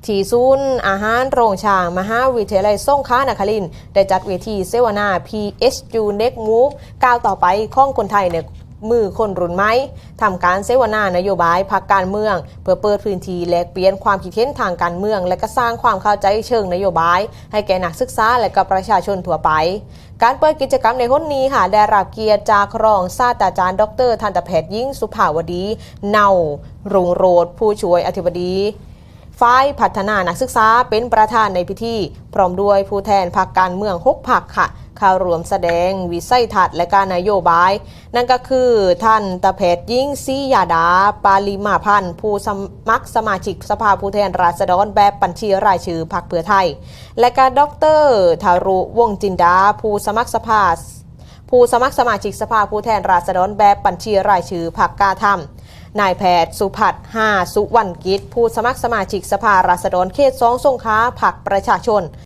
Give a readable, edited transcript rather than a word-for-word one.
ที่ศูนย์อาหารโรงช่างมหาวิทยาลัยสงขลานครินทร์ได้จัดเวทีเสวนา PHU Next Move ก้าวต่อไปของคนไทยในมือคนรุ่นใหม่ทำการเสวนานโยบายพรรคการเมืองเพื่อเปิดพื้นที่แลกเปลี่ยนความคิดเห็นทางการเมืองและก็สร้างความเข้าใจเชิงนโยบายให้แก่นักศึกษาและก็ประชาชนทั่วไปการเปิดกิจกรรมในหนนี้ค่ะได้รับเกียรติจากรองศาสตราจารย์ดร.ทันตแพทย์หญิงสุภาวดีเนารุ่งโรจน์ผู้ช่วยอธิบดีฝ่ายพัฒนานักศึกษาเป็นประธานในพิธีพร้อมด้วยผู้แทนพรรคการเมือง6 พรรคค่ะเข้ารวมแสดงวิสัยทัศน์และการนโยบายนั่นก็คือท่านตแพทย์หญิงศรียาดาปาลิมาพันธ์ผู้สมัครสมาชิกสภาผู้แทนราษฎรแบบบัญชีรายชื่อพรรคเพื่อไทยและก็ดร.ธารุวงศ์จินดาผู้สมัครสมาชิกสภาผู้แทนราษฎรแบบบัญชีรายชื่อพรรคกล้าทำนายแพทย์สุพัฒน์สุวรรณกิจผู้สมัครสมาชิกสภาราษฎรเขต 2 สงขลาพรรคประชาชน